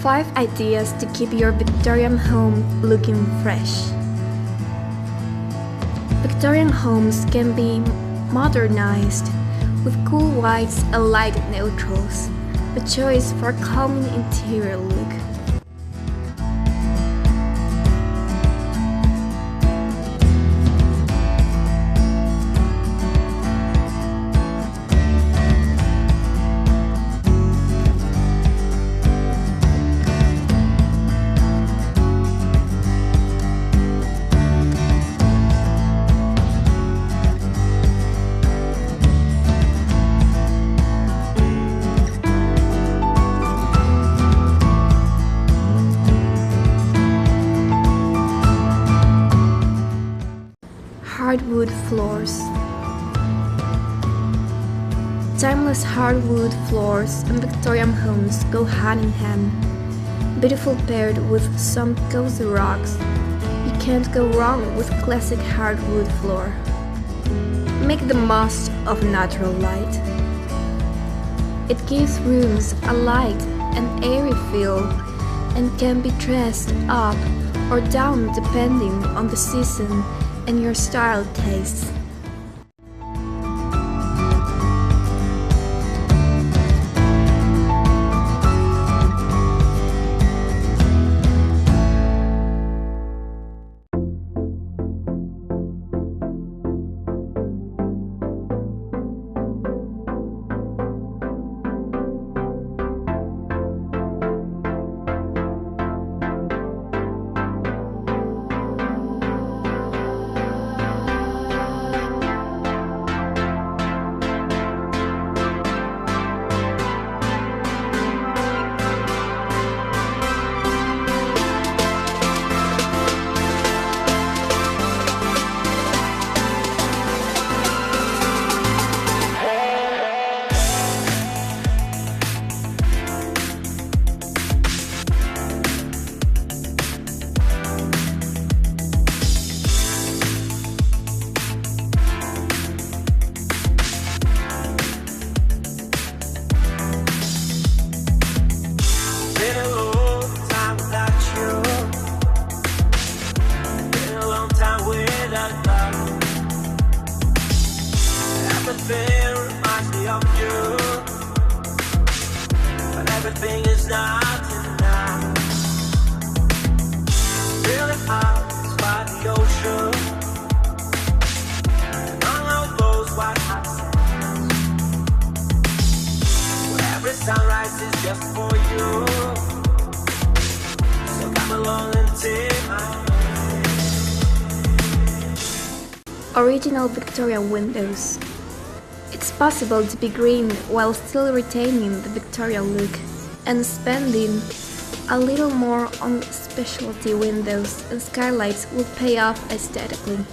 5 ideas to keep your Victorian home looking fresh. Victorian homes can be modernized with cool whites and light neutrals, a choice for a calming interior look. Hardwood floors. Timeless hardwood floors and Victorian homes go hand in hand. Beautiful paired with some cozy rugs. You can't go wrong with classic hardwood floor. Make the most of natural light. It gives rooms a light and airy feel and can be dressed up or down depending on the season and your style tastes. Everything reminds me of you, but everything is not enough. Feeling out by the ocean, among all those white hot sands, where every sunrise is just for you. So come along and take my hand. Original Victorian windows. It's possible to be green while still retaining the Victorian look and spending a little more on specialty windows and skylights will pay off aesthetically.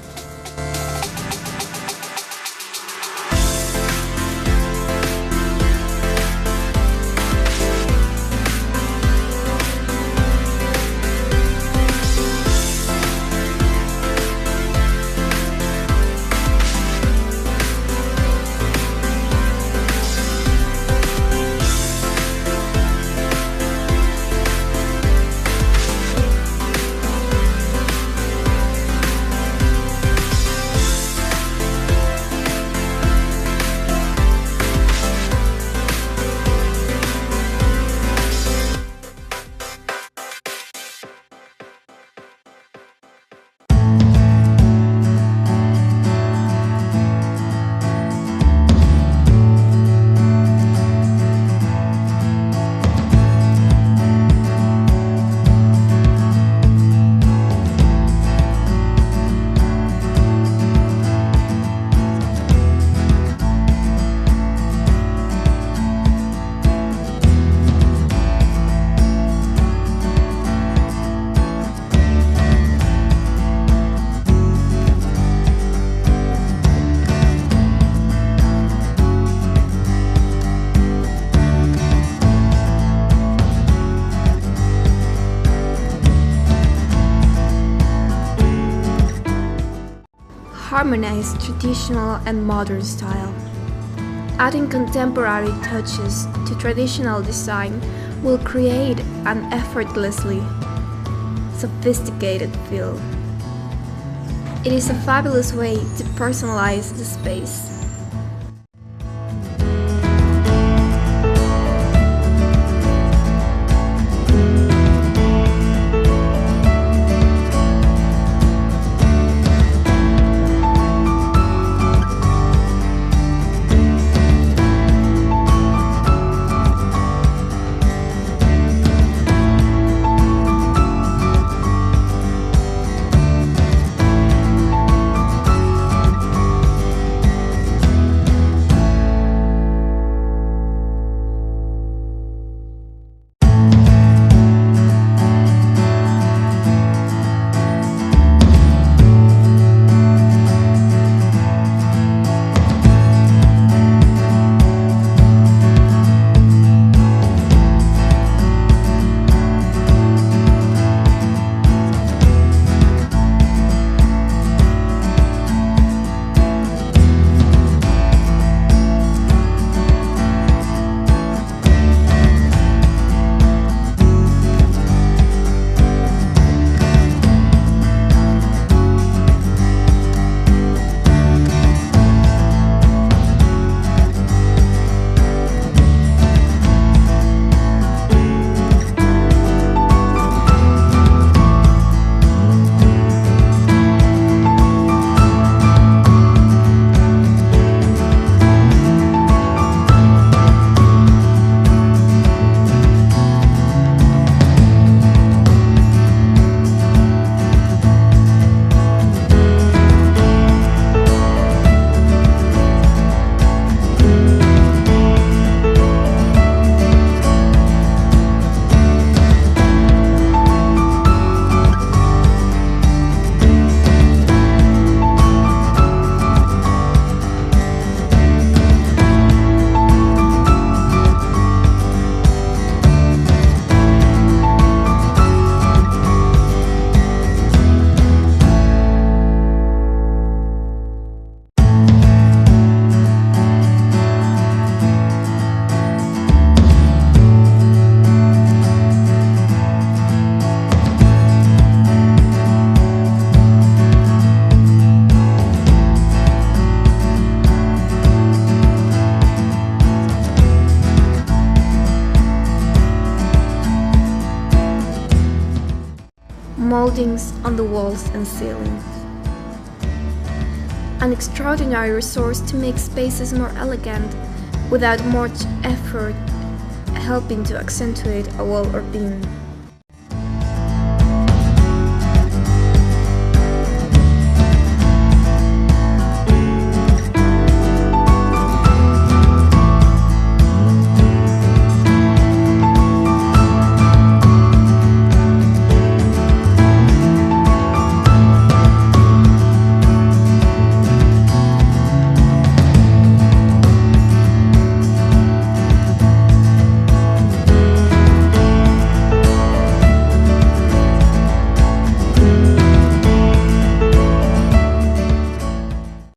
Harmonize traditional and modern style. Adding contemporary touches to traditional design will create an effortlessly sophisticated feel. It is a fabulous way to personalize the space. Moldings on the walls and ceilings. An extraordinary resource to make spaces more elegant without much effort, helping to accentuate a wall or beam.